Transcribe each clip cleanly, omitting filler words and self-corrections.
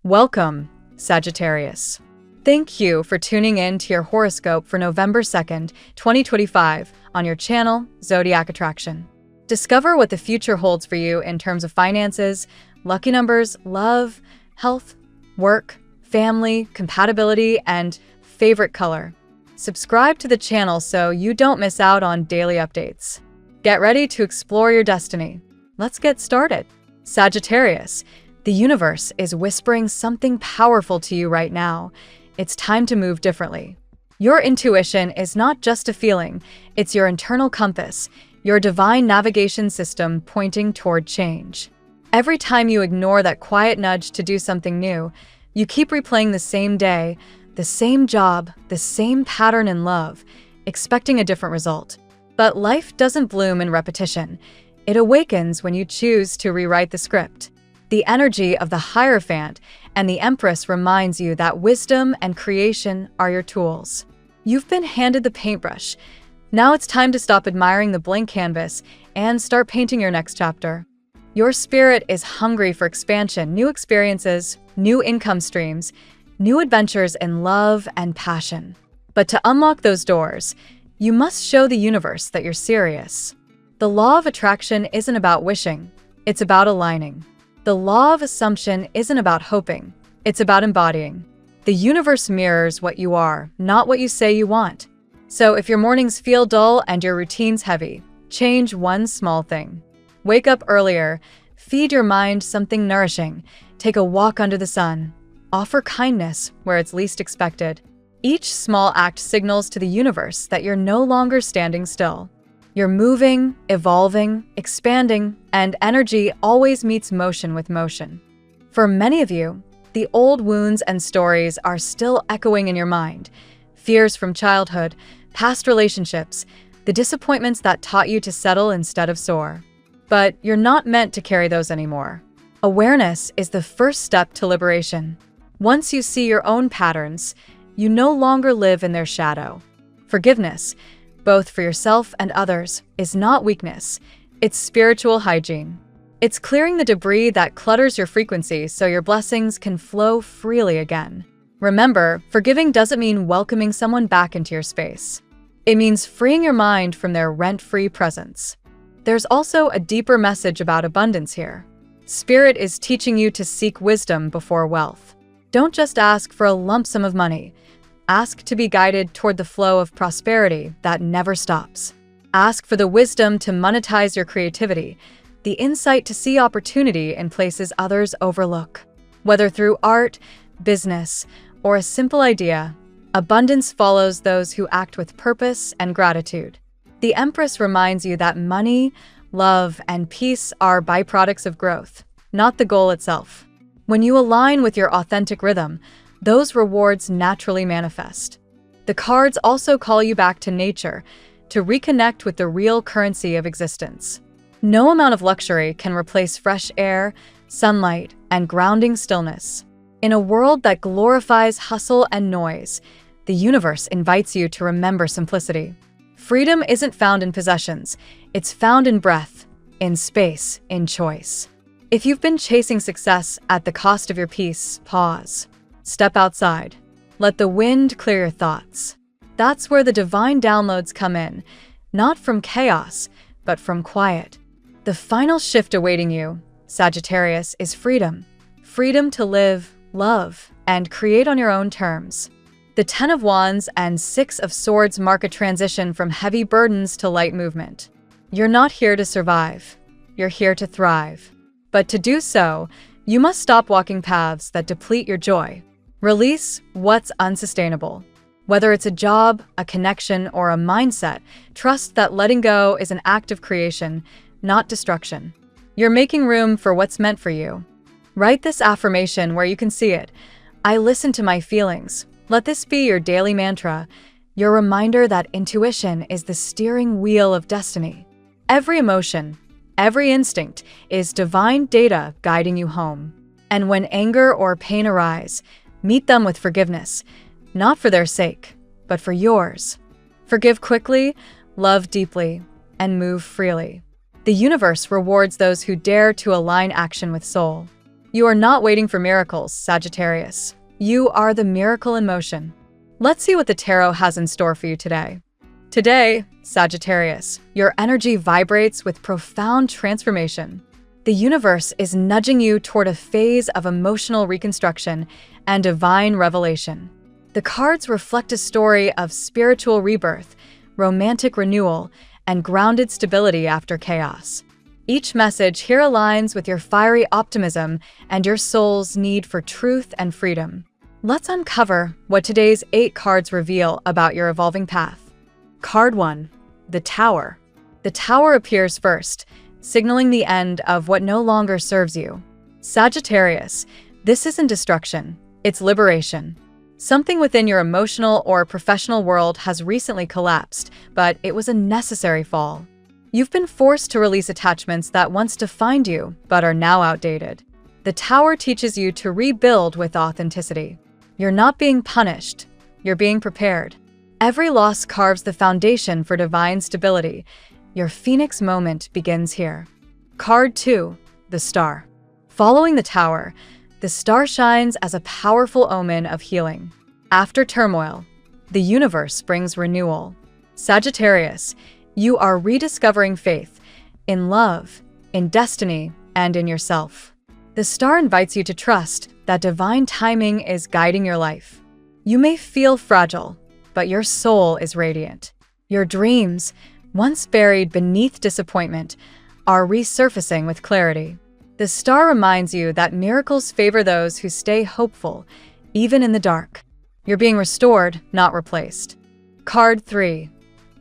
Welcome, Sagittarius. Thank you for tuning in to your horoscope for November 2nd, 2025 on your channel, Zodiac Attraction. Discover what the future holds for you in terms of finances, lucky numbers, love, health, work, family, compatibility, and favorite color. Subscribe to the channel so you don't miss out on daily updates. Get ready to explore your destiny. Let's get started. Sagittarius, the universe is whispering something powerful to you right now. It's time to move differently. Your intuition is not just a feeling, it's your internal compass, your divine navigation system pointing toward change. Every time you ignore that quiet nudge to do something new, you keep replaying the same day, the same job, the same pattern in love, expecting a different result. But life doesn't bloom in repetition. It awakens when you choose to rewrite the script. The energy of the Hierophant and the Empress reminds you that wisdom and creation are your tools. You've been handed the paintbrush. Now it's time to stop admiring the blank canvas and start painting your next chapter. Your spirit is hungry for expansion, new experiences, new income streams, new adventures in love and passion. But to unlock those doors, you must show the universe that you're serious. The law of attraction isn't about wishing, it's about aligning. The law of assumption isn't about hoping, it's about embodying. The universe mirrors what you are, not what you say you want. So if your mornings feel dull and your routine's heavy, change one small thing. Wake up earlier, feed your mind something nourishing, take a walk under the sun, offer kindness where it's least expected. Each small act signals to the universe that you're no longer standing still. You're moving, evolving, expanding, and energy always meets motion with motion. For many of you, the old wounds and stories are still echoing in your mind. Fears from childhood, past relationships, the disappointments that taught you to settle instead of soar. But you're not meant to carry those anymore. Awareness is the first step to liberation. Once you see your own patterns, you no longer live in their shadow. Forgiveness, both for yourself and others, is not weakness, it's spiritual hygiene. It's clearing the debris that clutters your frequency so your blessings can flow freely again. Remember, forgiving doesn't mean welcoming someone back into your space. It means freeing your mind from their rent-free presence. There's also a deeper message about abundance here. Spirit is teaching you to seek wisdom before wealth. Don't just ask for a lump sum of money. Ask to be guided toward the flow of prosperity that never stops. Ask for the wisdom to monetize your creativity, the insight to see opportunity in places others overlook. Whether through art, business, or a simple idea, abundance follows those who act with purpose and gratitude. The Empress reminds you that money, love, and peace are byproducts of growth, not the goal itself. When you align with your authentic rhythm, those rewards naturally manifest. The cards also call you back to nature, to reconnect with the real currency of existence. No amount of luxury can replace fresh air, sunlight, and grounding stillness. In a world that glorifies hustle and noise, the universe invites you to remember simplicity. Freedom isn't found in possessions, it's found in breath, in space, in choice. If you've been chasing success at the cost of your peace, pause. Step outside. Let the wind clear your thoughts. That's where the divine downloads come in, not from chaos, but from quiet. The final shift awaiting you, Sagittarius, is freedom. Freedom to live, love, and create on your own terms. The Ten of Wands and Six of Swords mark a transition from heavy burdens to light movement. You're not here to survive. You're here to thrive. But to do so, you must stop walking paths that deplete your joy. Release what's unsustainable. Whether it's a job, a connection, or a mindset, trust that letting go is an act of creation, not destruction. You're making room for what's meant for you. Write this affirmation where you can see it. I listen to my feelings. Let this be your daily mantra, your reminder that intuition is the steering wheel of destiny. Every emotion, every instinct is divine data guiding you home. And when anger or pain arise, meet them with forgiveness, not for their sake, but for yours. Forgive quickly, love deeply, and move freely. The universe rewards those who dare to align action with soul. You are not waiting for miracles, Sagittarius. You are the miracle in motion. Let's see what the tarot has in store for you today. Today, Sagittarius, your energy vibrates with profound transformation. The universe is nudging you toward a phase of emotional reconstruction and divine revelation. The cards reflect a story of spiritual rebirth, romantic renewal, and grounded stability after chaos. Each message here aligns with your fiery optimism and your soul's need for truth and freedom. Let's uncover what today's 8 cards reveal about your evolving path. Card 1, the Tower. The Tower appears first, signaling the end of what no longer serves you. Sagittarius, this isn't destruction, it's liberation. Something within your emotional or professional world has recently collapsed, but it was a necessary fall. You've been forced to release attachments that once defined you, but are now outdated. The Tower teaches you to rebuild with authenticity. You're not being punished, you're being prepared. Every loss carves the foundation for divine stability. Your Phoenix moment begins here. Card 2, the Star. Following the Tower, the Star shines as a powerful omen of healing. After turmoil, the universe brings renewal. Sagittarius, you are rediscovering faith in love, in destiny, and in yourself. The Star invites you to trust that divine timing is guiding your life. You may feel fragile, but your soul is radiant. Your dreams, once buried beneath disappointment, are resurfacing with clarity. The Star reminds you that miracles favor those who stay hopeful, even in the dark. You're being restored, not replaced. Card 3,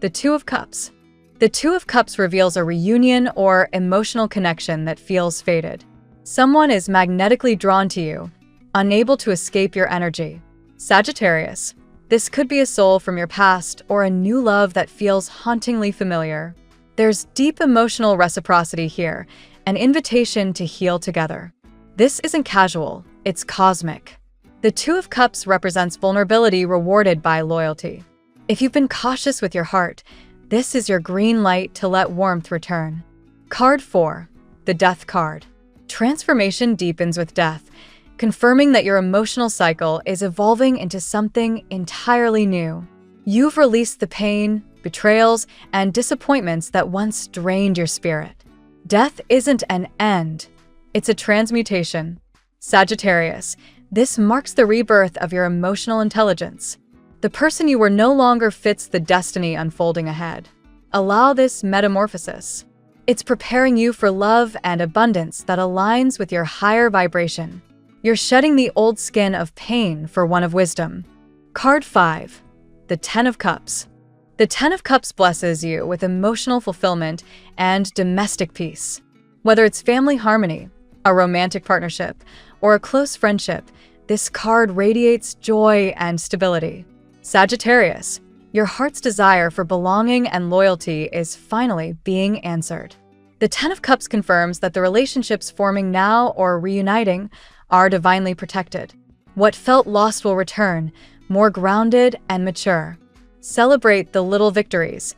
the Two of Cups. The Two of Cups reveals a reunion or emotional connection that feels fated. Someone is magnetically drawn to you, unable to escape your energy. Sagittarius, this could be a soul from your past or a new love that feels hauntingly familiar. There's deep emotional reciprocity here, an invitation to heal together. This isn't casual, it's cosmic. The Two of Cups represents vulnerability rewarded by loyalty. If you've been cautious with your heart, this is your green light to let warmth return. Card 4, the Death card. Transformation deepens with death, confirming that your emotional cycle is evolving into something entirely new. You've released the pain, betrayals, and disappointments that once drained your spirit. Death isn't an end, it's a transmutation. Sagittarius, this marks the rebirth of your emotional intelligence. The person you were no longer fits the destiny unfolding ahead. Allow this metamorphosis. It's preparing you for love and abundance that aligns with your higher vibration. You're shedding the old skin of pain for one of wisdom. Card 5, the Ten of Cups. The Ten of Cups blesses you with emotional fulfillment and domestic peace. Whether it's family harmony, a romantic partnership, or a close friendship, this card radiates joy and stability. Sagittarius, your heart's desire for belonging and loyalty is finally being answered. The Ten of Cups confirms that the relationships forming now or reuniting are divinely protected. What felt lost will return, more grounded and mature. Celebrate the little victories.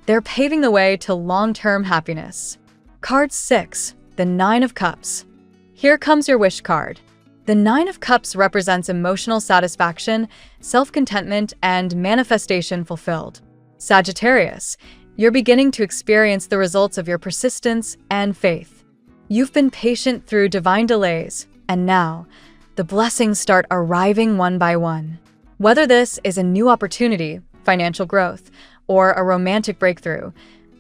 They're paving the way to long-term happiness. Card 6, the Nine of Cups. Here comes your wish card. The Nine of Cups represents emotional satisfaction, self-contentment, and manifestation fulfilled. Sagittarius, you're beginning to experience the results of your persistence and faith. You've been patient through divine delays, and now, the blessings start arriving one by one. Whether this is a new opportunity, financial growth, or a romantic breakthrough,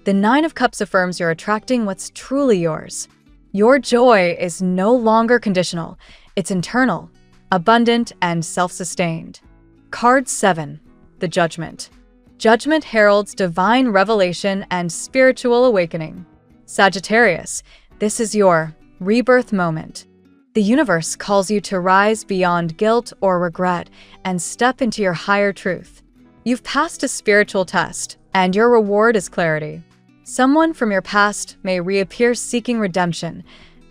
the Nine of Cups affirms you're attracting what's truly yours. Your joy is no longer conditional. It's internal, abundant, and self-sustained. Card 7, the Judgment. Judgment heralds divine revelation and spiritual awakening. Sagittarius, this is your rebirth moment. The universe calls you to rise beyond guilt or regret and step into your higher truth. You've passed a spiritual test, and your reward is clarity. Someone from your past may reappear seeking redemption,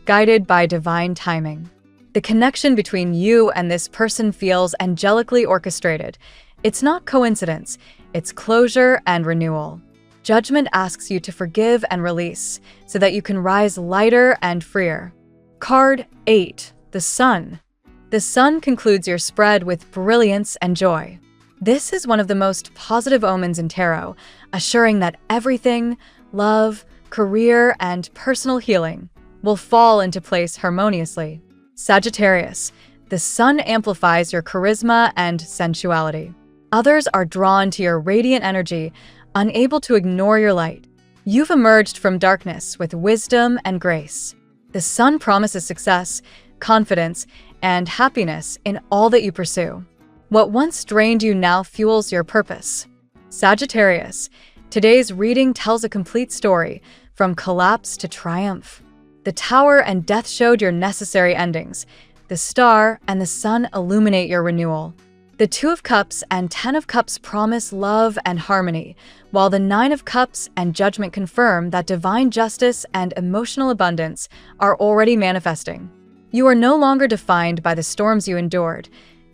guided by divine timing. The connection between you and this person feels angelically orchestrated. It's not coincidence, it's closure and renewal. Judgment asks you to forgive and release so that you can rise lighter and freer. Card 8, The Sun. The Sun concludes your spread with brilliance and joy. This is one of the most positive omens in tarot, assuring that everything, love, career, and personal healing, will fall into place harmoniously. Sagittarius. The Sun amplifies your charisma and sensuality. Others are drawn to your radiant energy, unable to ignore your light. You've emerged from darkness with wisdom and grace. The Sun promises success, confidence, and happiness in all that you pursue. What once drained you now fuels your purpose. Sagittarius. Today's reading tells a complete story, from collapse to triumph. The Tower and Death showed your necessary endings. The Star and the Sun illuminate your renewal. The Two of Cups and Ten of Cups promise love and harmony, while the Nine of Cups and Judgment confirm that divine justice and emotional abundance are already manifesting. You are no longer defined by the storms you endured.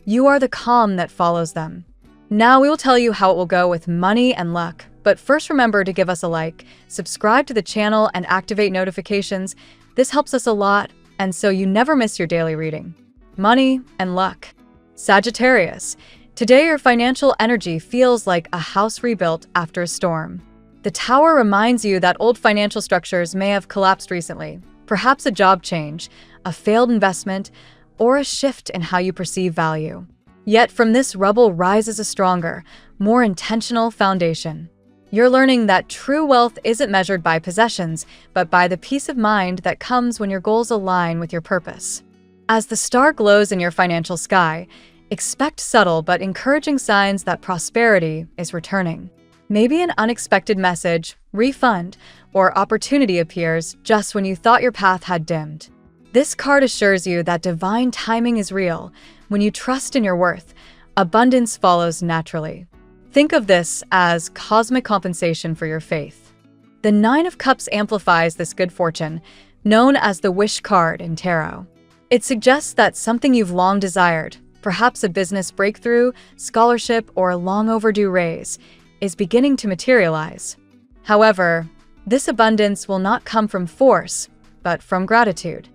You are the calm that follows them. Now we will tell you how it will go with money and luck, but first remember to give us a like, subscribe to the channel, and activate notifications. This helps us a lot, and so you never miss your daily reading. Money and luck. Sagittarius. Today your financial energy feels like a house rebuilt after a storm. The Tower reminds you that old financial structures may have collapsed recently, perhaps a job change, a failed investment, or a shift in how you perceive value. Yet from this rubble rises a stronger, more intentional foundation. You're learning that true wealth isn't measured by possessions, but by the peace of mind that comes when your goals align with your purpose. As the star glows in your financial sky, expect subtle but encouraging signs that prosperity is returning. Maybe an unexpected message, refund, or opportunity appears just when you thought your path had dimmed. This card assures you that divine timing is real. When you trust in your worth, abundance follows naturally. Think of this as cosmic compensation for your faith. The Nine of Cups amplifies this good fortune, known as the Wish card in tarot. It suggests that something you've long desired, perhaps a business breakthrough, scholarship, or a long overdue raise, is beginning to materialize. However, this abundance will not come from force, but from gratitude.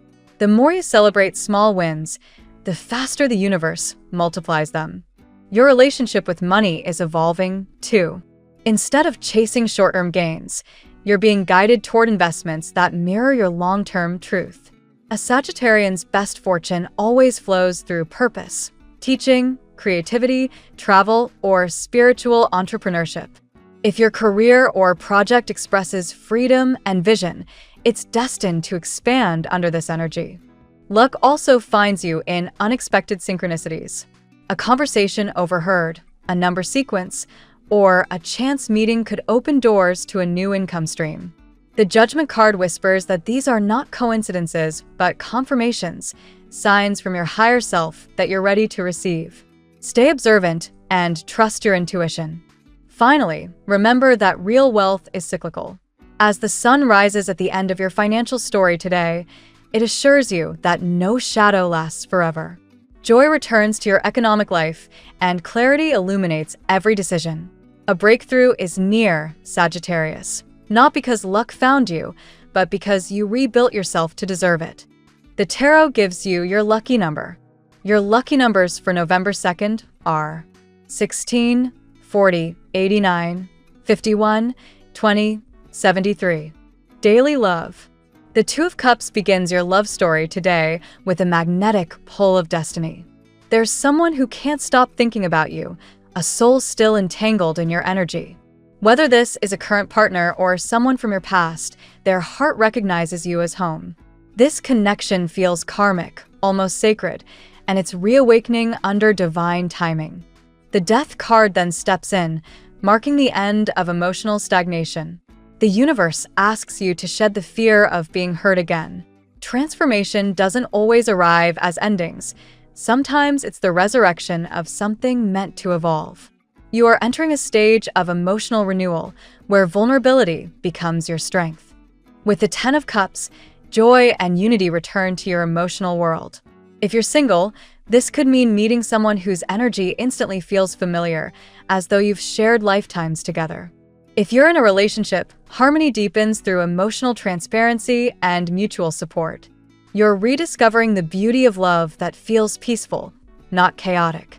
The more you celebrate small wins, the faster the universe multiplies them. Your relationship with money is evolving, too. Instead of chasing short-term gains, you're being guided toward investments that mirror your long-term truth. A Sagittarian's best fortune always flows through purpose, teaching, creativity, travel, or spiritual entrepreneurship. If your career or project expresses freedom and vision, it's destined to expand under this energy. Luck also finds you in unexpected synchronicities. A conversation overheard, a number sequence, or a chance meeting could open doors to a new income stream. The Judgment card whispers that these are not coincidences, but confirmations, signs from your higher self that you're ready to receive. Stay observant and trust your intuition. Finally, remember that real wealth is cyclical. As the sun rises at the end of your financial story today, it assures you that no shadow lasts forever. Joy returns to your economic life, and clarity illuminates every decision. A breakthrough is near, Sagittarius, not because luck found you, but because you rebuilt yourself to deserve it. The tarot gives you your lucky number. Your lucky numbers for November 2nd are 16, 40, 89, 51, 20, 73. Daily love. The Two of Cups begins your love story today with a magnetic pull of destiny. There's someone who can't stop thinking about you, a soul still entangled in your energy. Whether this is a current partner or someone from your past, their heart recognizes you as home. This connection feels karmic, almost sacred, and it's reawakening under divine timing. The Death card then steps in, marking the end of emotional stagnation. The universe asks you to shed the fear of being hurt again. Transformation doesn't always arrive as endings. Sometimes it's the resurrection of something meant to evolve. You are entering a stage of emotional renewal where vulnerability becomes your strength. With the Ten of Cups, joy and unity return to your emotional world. If you're single, this could mean meeting someone whose energy instantly feels familiar, as though you've shared lifetimes together. If you're in a relationship, harmony deepens through emotional transparency and mutual support. You're rediscovering the beauty of love that feels peaceful, not chaotic.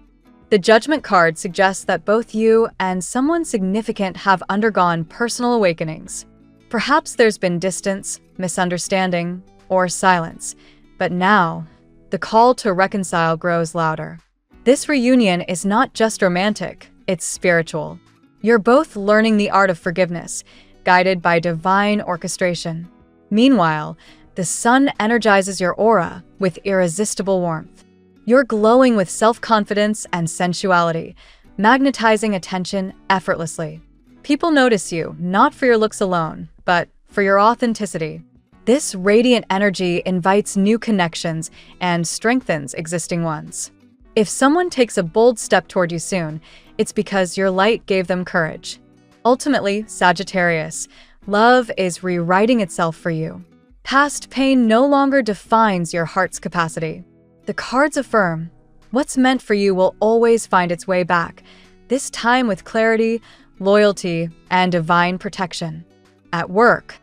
The Judgment card suggests that both you and someone significant have undergone personal awakenings. Perhaps there's been distance, misunderstanding, or silence, but now, the call to reconcile grows louder. This reunion is not just romantic, it's spiritual. You're both learning the art of forgiveness, guided by divine orchestration. Meanwhile, the sun energizes your aura with irresistible warmth. You're glowing with self-confidence and sensuality, magnetizing attention effortlessly. People notice you, not for your looks alone, but for your authenticity. This radiant energy invites new connections and strengthens existing ones. If someone takes a bold step toward you soon, it's because your light gave them courage. Ultimately, Sagittarius, love is rewriting itself for you. Past pain no longer defines your heart's capacity. The cards affirm, what's meant for you will always find its way back, this time with clarity, loyalty, and divine protection. At work,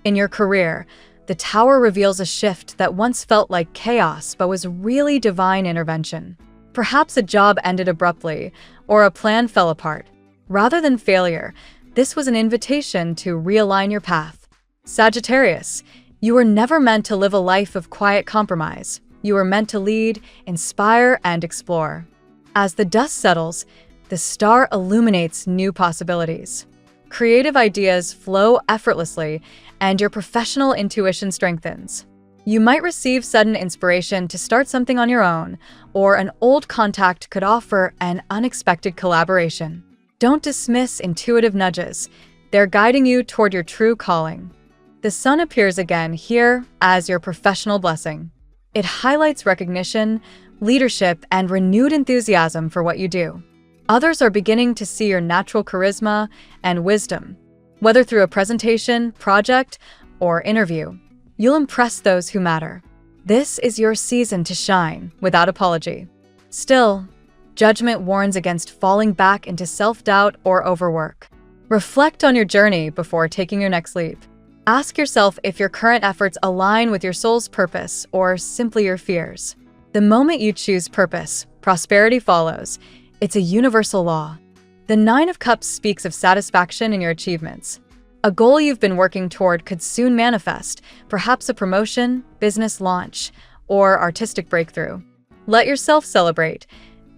in your career, the Tower reveals a shift that once felt like chaos but was really divine intervention. Perhaps a job ended abruptly, or a plan fell apart. Rather than failure, this was an invitation to realign your path. Sagittarius, you were never meant to live a life of quiet compromise. You were meant to lead, inspire, and explore. As the dust settles, the star illuminates new possibilities. Creative ideas flow effortlessly, and your professional intuition strengthens. You might receive sudden inspiration to start something on your own, or an old contact could offer an unexpected collaboration. Don't dismiss intuitive nudges. They're guiding you toward your true calling. The sun appears again here as your professional blessing. It highlights recognition, leadership, and renewed enthusiasm for what you do. Others are beginning to see your natural charisma and wisdom. Whether through a presentation, project, or interview, you'll impress those who matter. This is your season to shine without apology. Still, Judgment warns against falling back into self-doubt or overwork. Reflect on your journey before taking your next leap. Ask yourself if your current efforts align with your soul's purpose or simply your fears. The moment you choose purpose, prosperity follows. It's a universal law. The Nine of Cups speaks of satisfaction in your achievements. A goal you've been working toward could soon manifest, perhaps a promotion, business launch, or artistic breakthrough. Let yourself celebrate.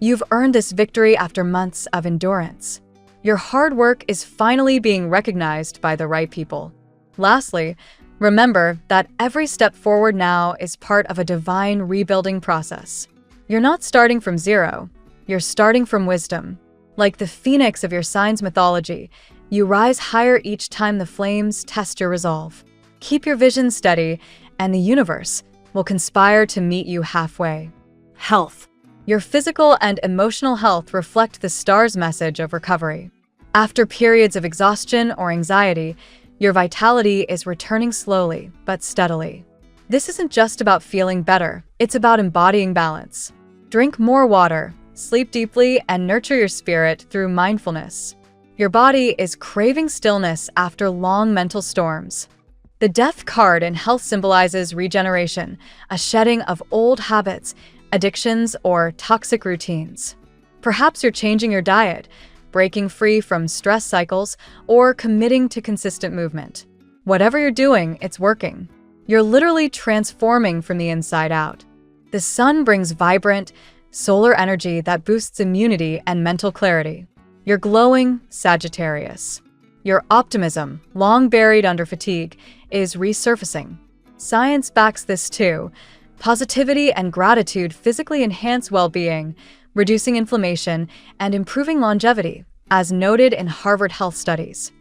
You've earned this victory after months of endurance. Your hard work is finally being recognized by the right people. Lastly, remember that every step forward now is part of a divine rebuilding process. You're not starting from zero, you're starting from wisdom. Like the phoenix of your sign's mythology, you rise higher each time the flames test your resolve. Keep your vision steady, and the universe will conspire to meet you halfway. Health. Your physical and emotional health reflect the star's message of recovery. After periods of exhaustion or anxiety, your vitality is returning slowly but steadily. This isn't just about feeling better, it's about embodying balance. Drink more water, sleep deeply, and nurture your spirit through mindfulness. Your body is craving stillness after long mental storms. The Death card in health symbolizes regeneration, a shedding of old habits, addictions, or toxic routines. Perhaps you're changing your diet, breaking free from stress cycles, or committing to consistent movement. Whatever you're doing, it's working. You're literally transforming from the inside out. The sun brings vibrant, solar energy that boosts immunity and mental clarity. You're glowing, Sagittarius. Your optimism, long buried under fatigue, is resurfacing. Science backs this too. Positivity and gratitude physically enhance well-being, reducing inflammation and improving longevity, as noted in Harvard Health studies.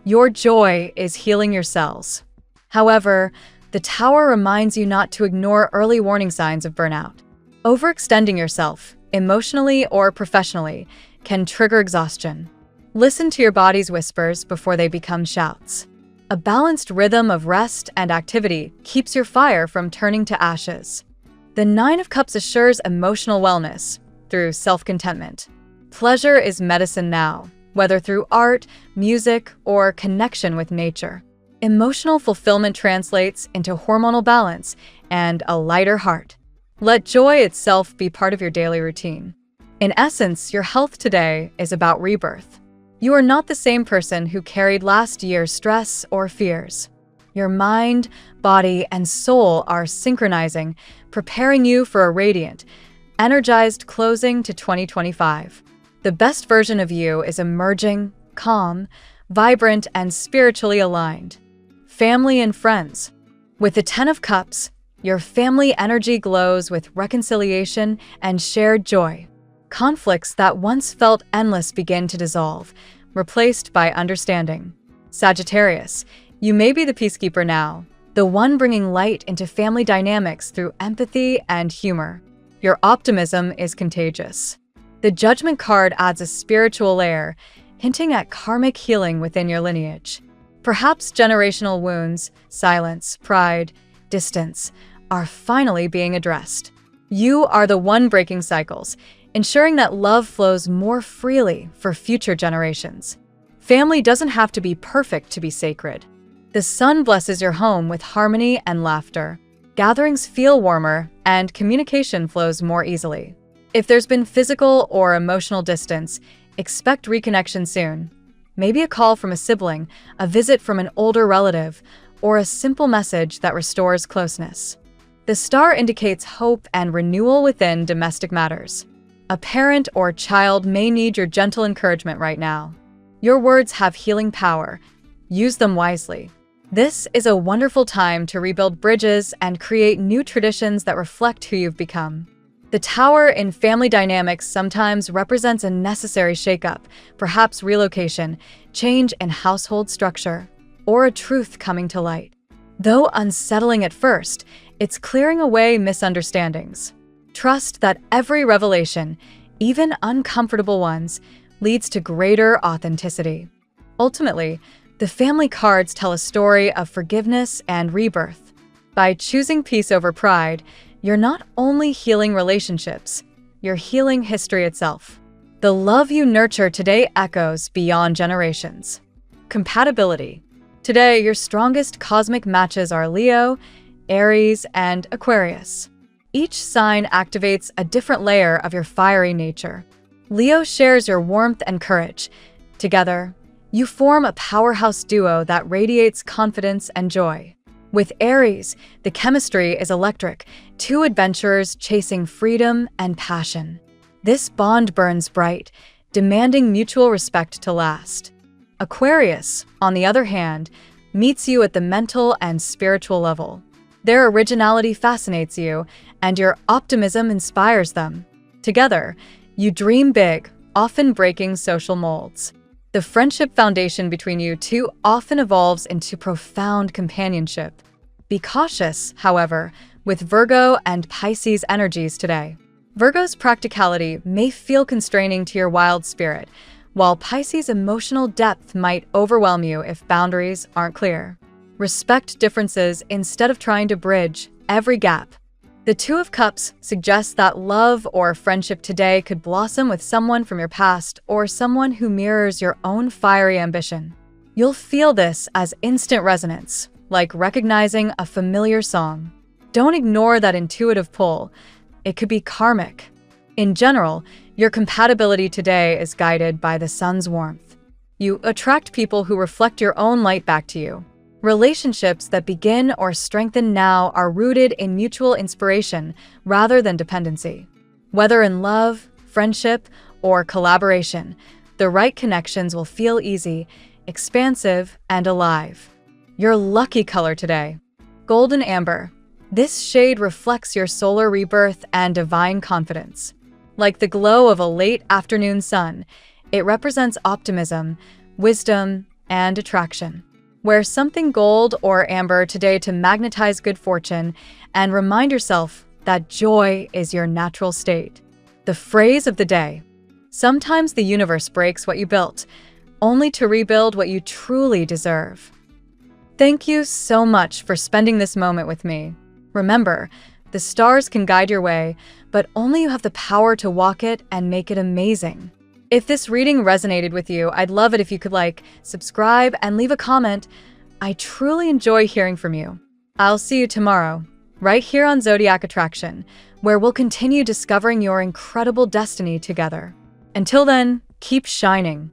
Your joy is healing your cells. However, the Tower reminds you not to ignore early warning signs of burnout. Overextending yourself, emotionally or professionally, can trigger exhaustion. Listen to your body's whispers before they become shouts. A balanced rhythm of rest and activity keeps your fire from turning to ashes. The Nine of Cups assures emotional wellness through self-contentment. Pleasure is medicine now, whether through art, music, or connection with nature. Emotional fulfillment translates into hormonal balance, and a lighter heart. Let joy itself be part of your daily routine. In essence, your health today is about rebirth. You are not the same person who carried last year's stress or fears. Your mind, body, and soul are synchronizing, preparing you for a radiant, energized closing to 2025. The best version of you is emerging, calm, vibrant, and spiritually aligned. Family and friends. With the 10 of Cups, your family energy glows with reconciliation and shared joy. Conflicts that once felt endless begin to dissolve, replaced by understanding. Sagittarius, you may be the peacekeeper now, the one bringing light into family dynamics through empathy and humor. Your optimism is contagious. The Judgment card adds a spiritual layer, hinting at karmic healing within your lineage. Perhaps generational wounds, silence, pride, distance are finally being addressed. You are the one breaking cycles, ensuring that love flows more freely for future generations. Family doesn't have to be perfect to be sacred. The sun blesses your home with harmony and laughter. Gatherings feel warmer and communication flows more easily. If there's been physical or emotional distance, expect reconnection soon. Maybe a call from a sibling, a visit from an older relative, or a simple message that restores closeness. The star indicates hope and renewal within domestic matters. A parent or child may need your gentle encouragement right now. Your words have healing power. Use them wisely. This is a wonderful time to rebuild bridges and create new traditions that reflect who you've become. The Tower in family dynamics sometimes represents a necessary shakeup, perhaps relocation, change in household structure, or a truth coming to light. Though unsettling at first, it's clearing away misunderstandings. Trust that every revelation, even uncomfortable ones, leads to greater authenticity. Ultimately, the family cards tell a story of forgiveness and rebirth. By choosing peace over pride, you're not only healing relationships, you're healing history itself. The love you nurture today echoes beyond generations. Compatibility. Today, your strongest cosmic matches are Leo, Aries, and Aquarius. Each sign activates a different layer of your fiery nature. Leo shares your warmth and courage. Together, you form a powerhouse duo that radiates confidence and joy. With Aries, the chemistry is electric, two adventurers chasing freedom and passion. This bond burns bright, demanding mutual respect to last. Aquarius, on the other hand, meets you at the mental and spiritual level. Their originality fascinates you, and your optimism inspires them. Together, you dream big, often breaking social molds. The friendship foundation between you two often evolves into profound companionship. Be cautious, however, with Virgo and Pisces energies today. Virgo's practicality may feel constraining to your wild spirit, while Pisces' emotional depth might overwhelm you if boundaries aren't clear. Respect differences instead of trying to bridge every gap. The Two of Cups suggests that love or friendship today could blossom with someone from your past or someone who mirrors your own fiery ambition. You'll feel this as instant resonance, like recognizing a familiar song. Don't ignore that intuitive pull. It could be karmic. In general, your compatibility today is guided by the sun's warmth. You attract people who reflect your own light back to you. Relationships that begin or strengthen now are rooted in mutual inspiration rather than dependency. Whether in love, friendship, or collaboration, the right connections will feel easy, expansive, and alive. Your lucky color today: golden amber. This shade reflects your solar rebirth and divine confidence. Like the glow of a late afternoon sun, it represents optimism, wisdom, and attraction. Wear something gold or amber today to magnetize good fortune and remind yourself that joy is your natural state. The phrase of the day: sometimes the universe breaks what you built, only to rebuild what you truly deserve. Thank you so much for spending this moment with me. Remember, the stars can guide your way, but only you have the power to walk it and make it amazing. If this reading resonated with you, I'd love it if you could like, subscribe, and leave a comment. I truly enjoy hearing from you. I'll see you tomorrow. right here on Zodiac Attraction, where we'll continue discovering your incredible destiny together. Until then, keep shining.